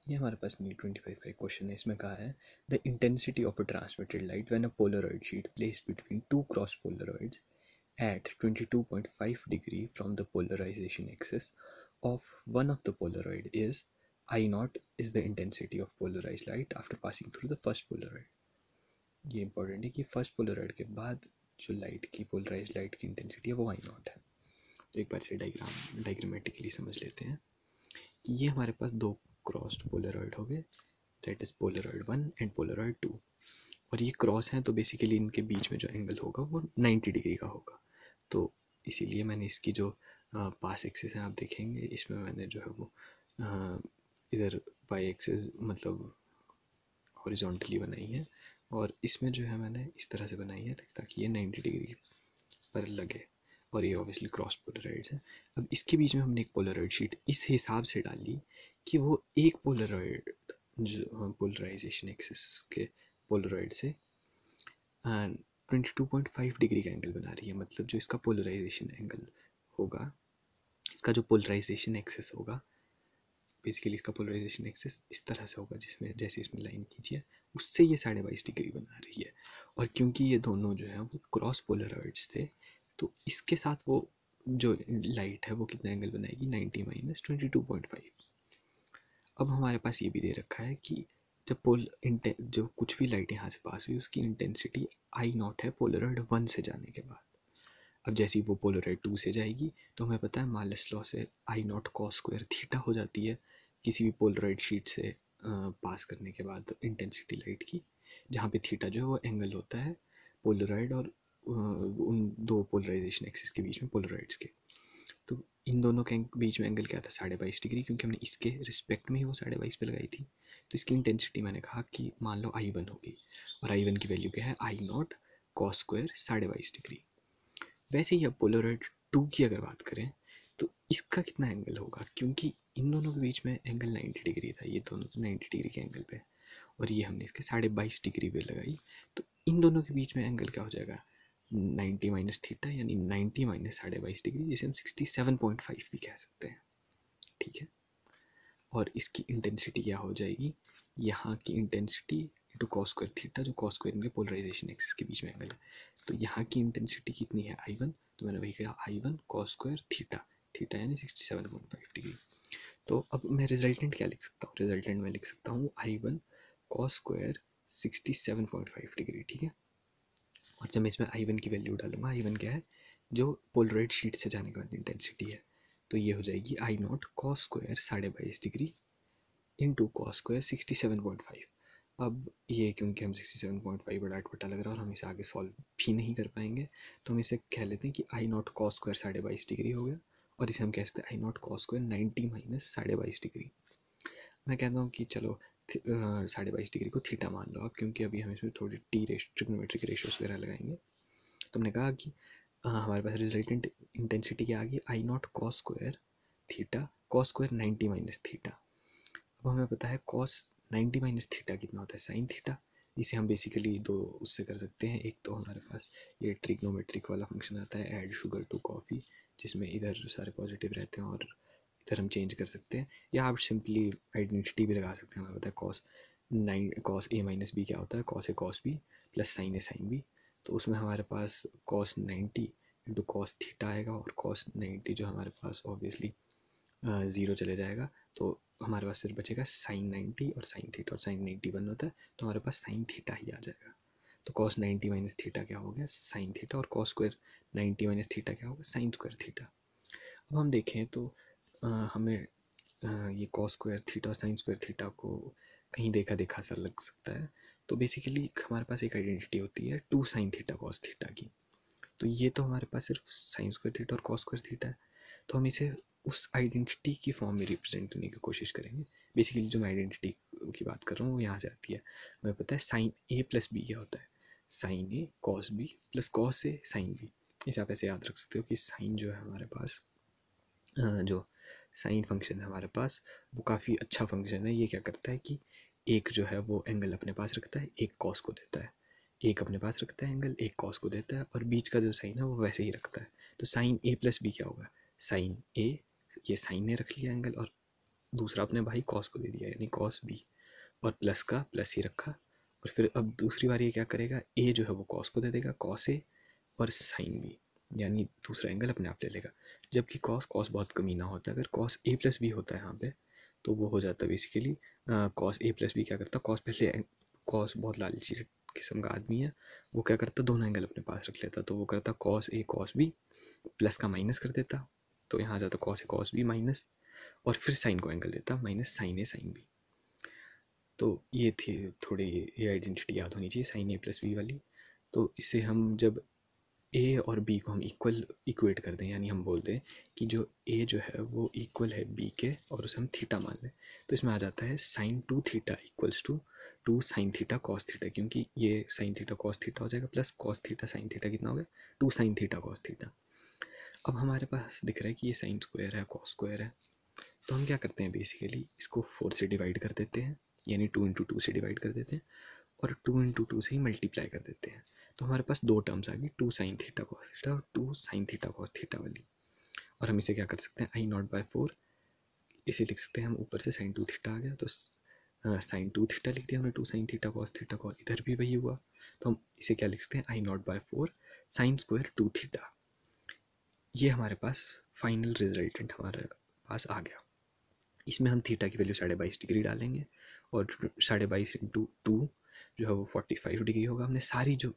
ये हमारे पास नीट 25 का एक क्वेश्चन है। इसमें कहा है the intensity of a transmitted light when a polaroid sheet placed between two cross polaroids at 22.5 degree from the polarization axis of one of the polaroid is I naught is the intensity of polarized light after passing through the first polaroid। ये important है कि first Polaroid के बाद जो light की polarise light की intensity है वो आई नॉट है। तो एक बार से डायग्रामेटिकली समझ लेते हैं कि ये हमारे पास दो क्रॉस्ड पोलरॉइड हो गए, that is Polaroid 1 and Polaroid 2, और ये क्रॉस हैं तो बेसिकली इनके बीच में जो एंगल होगा वो 90 डिग्री का होगा। तो इसीलिए मैंने इसकी जो पास एक्सिस है आप देखेंगे इसमें मैंने जो है वो इधर वाई एक्सिस मतलब हॉरिजॉन्टली बनाई है और इसमें जो है मैंने इस तरह से बनाई है ताकि ये 90 डिग्री पर लगे, और ये ऑब्वियसली क्रॉस पोलराइड्स है। अब इसके बीच में हमने एक पोलराइड शीट इस हिसाब से डाली कि वो एक पोलराइड जो पोलराइजेशन एक्सिस के पोलराइड से 22.5 डिग्री का एंगल बना रही है। मतलब जो इसका पोलराइजेशन एंगल होगा, इसका जो पोलराइजेशन एक्सिस होगा, बेसिकली इसका पोलराइजेशन एक्सिस इस तरह से होगा जिसमें जैसे इसमें लाइन खींची है उससे ये 22.5 डिग्री बना रही है। और क्योंकि ये दोनों जो है वो क्रॉस पोलराइड्स थे तो इसके साथ वो जो लाइट है वो कितना एंगल बनाएगी 90 माइनस 22.5। अब हमारे पास ये भी दे रखा है कि जब जो कुछ भी लाइट यहाँ से पास हुई उसकी इंटेंसिटी आई नॉट है पोलराइड 1 से जाने के बाद। अब जैसे ही वो पोलराइड 2 से जाएगी तो हमें पता है मार्लस लॉ से आई नॉट कॉस स्क्वायर थीटा हो जाती है किसी भी पोलराइड शीट से पास करने के बाद इंटेंसिटी लाइट की, जहाँ पे थीटा जो है वो एंगल होता है पोलराइड और उन दो पोलराइजेशन एक्सिस के बीच में पोलराइड्स के। तो इन दोनों के बीच में एंगल क्या था 22.5 डिग्री, क्योंकि हमने इसके रिस्पेक्ट में ही वो 22.5 पे लगाई थी। तो इसकी इंटेंसिटी मैंने कहा कि मान लो I1 होगी और I1 की वैल्यू क्या है आई नॉट कॉस स्क्वायर 22.5 डिग्री। वैसे ही अब पोलराइड 2 की अगर बात करें तो इसका कितना एंगल होगा, क्योंकि इन दोनों के बीच में एंगल 90 डिग्री था, ये दोनों तो 90 डिग्री के एंगल पे और ये हमने इसके 22.5 डिग्री पे लगाई। तो इन दोनों के बीच में एंगल क्या हो जाएगा 90 माइनस थीटा, यानी 90 माइनस 22.5 डिग्री, जिसे हम 67.5 भी कह सकते हैं। ठीक है, और इसकी इंटेंसिटी क्या हो जाएगी, यहाँ की intensity into cos square theta, जो कॉस स्क्वायर इनके पोलराइजेशन एक्सिस के बीच में एंगल है। तो यहाँ की इंटेंसिटी कितनी है I1, तो मैंने वही कहा I1 cos square theta, theta यानी 67.5 डिग्री। तो अब मैं रिजल्टेंट क्या लिख सकता हूँ, रिजल्टेंट में लिख सकता हूँ I1 कॉस स्क्वायर 67.5 डिग्री। ठीक है, और जब मैं इसमें I1 की वैल्यू डालूंगा, I1 क्या है जो पोलराइड शीट से जाने के बाद इंटेंसिटी है, तो ये हो जाएगी I naught cos square 22.5 degree into cos square 67.5। अब ये क्योंकि हम 67.5 बड़ा अटपटा लग रहा है और हम इसे आगे सॉल्व भी नहीं कर पाएंगे, तो हम इसे कह लेते हैं कि I naught cos square 22.5 degree हो गया, और इसे हम कह सकते हैं I naught cos square 90 minus 22.5 degree. मैं कहता हूँ कि चलो 22.5 डिग्री को थीटा मान लो आप, क्योंकि अभी हम इसमें थोड़ी ट्रिग्नोमेट्रिक रेशियोज वगैरह लगाएंगे। तो हमने कहा कि हमारे पास रिजल्टेंट इंटेंसिटी क्या आ गई I naught cos square theta, cos square 90 minus theta. अब हमें पता है कॉस 90 माइनस थीटा कितना होता है साइन थीटा, इसे हम बेसिकली दो उससे कर सकते हैं। एक तो हमारे पास ये ट्रिग्नोमेट्रिक वाला फंक्शन आता है ऐड शुगर टू कॉफ़ी, जिसमें इधर सारे पॉजिटिव रहते हैं और इधर हम चेंज कर सकते हैं, या आप सिंपली आइडेंटिटी भी लगा सकते हैं। हमें पता है कॉस ए माइनस बी क्या होता है, cos A cos B plus sign A sine B. तो उसमें हमारे पास कॉस 90 इंटू कॉस थीटा आएगा, और कॉस 90 जो हमारे पास ऑब्वियसली ज़ीरो चले जाएगा, तो हमारे पास सिर्फ बचेगा साइन 90 और साइन थीटा, और साइन 90 1 होता है तो हमारे पास साइन थीटा ही आ जाएगा। तो कॉस 90 माइनस थीटा क्या हो गया साइन थीटा, और कॉस स्क्वायर 90 माइनस थीटा क्या होगा साइन स्क्वायर थीटा। अब हम देखें तो हमें ये कॉस स्क्वायर थीटा और साइन स्क्वायर थीटा को कहीं देखा देखा सा लग सकता है। तो बेसिकली हमारे पास एक आइडेंटिटी होती है 2 साइन थीटा कॉस थीटा की, तो ये तो हमारे पास सिर्फ साइन स्क्वायर थीटा और कॉस स्क्वायर थीटा है, तो हम इसे उस आइडेंटिटी की फॉर्म में रिप्रेजेंट करने की कोशिश करेंगे। बेसिकली जो मैं आइडेंटिटी की बात कर रहा हूँ वो यहाँ से आती है। हमें पता है साइन ए प्लस बी क्या होता है, sign A cos B plus cos A sine B. इसे आप ऐसे याद रख सकते हो कि साइन जो है हमारे पास जो साइन फंक्शन है हमारे पास वो काफ़ी अच्छा फंक्शन है। ये क्या करता है कि एक जो है वो एंगल अपने पास रखता है, एक कॉस को देता है, एक अपने पास रखता है एंगल, एक कॉस को देता है, और बीच का जो साइन है वो वैसे ही रखता है। तो साइन ए प्लस बी क्या होगा साइन ए, ये साइन ने रख लिया एंगल, और दूसरा अपने भाई कॉस को दे दिया, यानी कॉस बी, और प्लस का प्लस ही रखा। और फिर अब दूसरी बार ये क्या करेगा, ए जो है वो कॉस को दे देगा, कॉस ए और साइन बी, यानी दूसरा एंगल अपने आप ले लेगा। जबकि कॉस कॉस बहुत कमीना होता है, अगर कॉस ए प्लस बी होता है यहाँ पे तो वो हो जाता है basically cos A plus B क्या करता, कॉस पहले, कॉस बहुत लालची किस्म का आदमी है, वो क्या करता दोनों एंगल अपने पास रख लेता, तो वो करता cos A cos B, plus का माइनस कर देता, तो यहाँ आ जाता cos A cos B minus, और फिर साइन को एंगल देता माइनस साइन ए साइन बी। तो ये थी थोड़ी, ये आइडेंटिटी याद होनी चाहिए साइन ए प्लस बी वाली। तो इससे हम जब ए और बी को हम इक्वेट कर दें, यानी हम बोल दें कि जो ए जो है वो इक्वल है बी के और उसे हम थीटा मान लें, तो इसमें आ जाता है sine two theta equals to two sine theta cos theta, क्योंकि ये साइन थीटा कॉस थीटा हो जाएगा plus cos theta sine theta कितना हो गया, two sine theta cos theta. अब हमारे पास दिख रहा है कि ये साइन स्क्वायर है कॉस स्क्वायर है, तो हम क्या करते हैं बेसिकली इसको 4 से डिवाइड कर देते हैं, यानी 2 × 2 से डिवाइड कर देते हैं, और 2 × 2 से ही मल्टीप्लाई कर देते हैं। तो हमारे पास दो टर्म्स आ गई, two sine theta cos theta और two sine theta cos theta वाली। और हम इसे क्या कर सकते हैं, I0/4 इसे लिख सकते हैं हम, ऊपर से साइन टू थीटा आ गया तो साइन टू थीटा लिख दिया हमने, two sine theta cos theta को, इधर भी वही हुआ, तो हम इसे क्या लिख सकते हैं, I0/4 sine square to theta. ये हमारे पास फाइनल रिजल्टेंट हमारे पास आ गया। इसमें हम थीटा की वैल्यू 22.5 डिग्री डालेंगे, और 22.5 × 2 जो है वो 45 डिग्री होगा। हमने सारी जो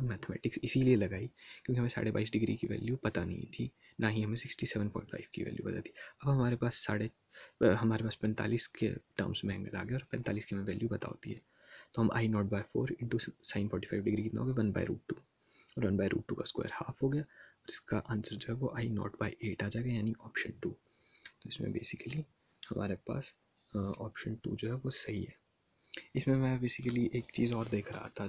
मैथमेटिक्स इसीलिए लगाई क्योंकि हमें 22.5 डिग्री की वैल्यू पता नहीं थी, ना ही हमें 67.5 की वैल्यू पता थी। अब हमारे पास 45 के टर्म्स में एंगल आ गया और 45 की हमें वैल्यू पता होती है, तो हम I0/4 इंटू साइन 45 डिग्री कितना हो गया, 1/√2, और 1/√2 का स्क्वायर हाफ हो गया, और इसका आंसर जो है वो I0/8 आ जाएगा, यानी ऑप्शन 2। तो इसमें बेसिकली हमारे पास ऑप्शन 2 जो है वो सही है। इसमें मैं बेसिकली एक चीज़ और देख रहा था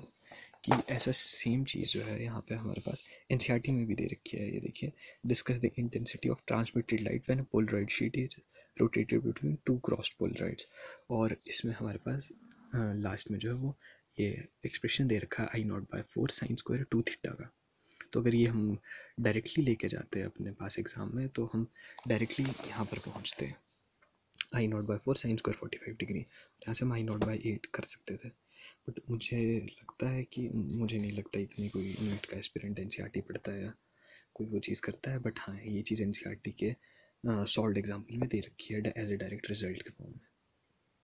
कि ऐसा सेम चीज़ जो है यहाँ पे हमारे पास एनसीईआरटी में भी दे रखी है, ये देखिए, discuss the intensity of transmitted light when a polaroid sheet is rotated between two crossed polaroids. और इसमें हमारे पास लास्ट में जो है वो ये एक्सप्रेशन दे रखा है I0/4 sine square to theta का। तो अगर ये हम डायरेक्टली लेके जाते हैं अपने पास एग्जाम में, तो हम डायरेक्टली यहाँ पर पहुँचते हैं, I0/4 साइन स्क्वायर 45 डिग्री, यहाँ से हम I0/8 कर सकते थे। बट मुझे लगता है कि, मुझे नहीं लगता इतनी कोई नीट का एस्पिरेंट एनसीईआरटी पढ़ता है या कोई वो चीज़ करता है, बट हाँ ये चीज़ एनसीईआरटी के सॉल्व एग्जाम्पल में दे रखी है एज ए डायरेक्ट रिजल्ट के फॉर्म में।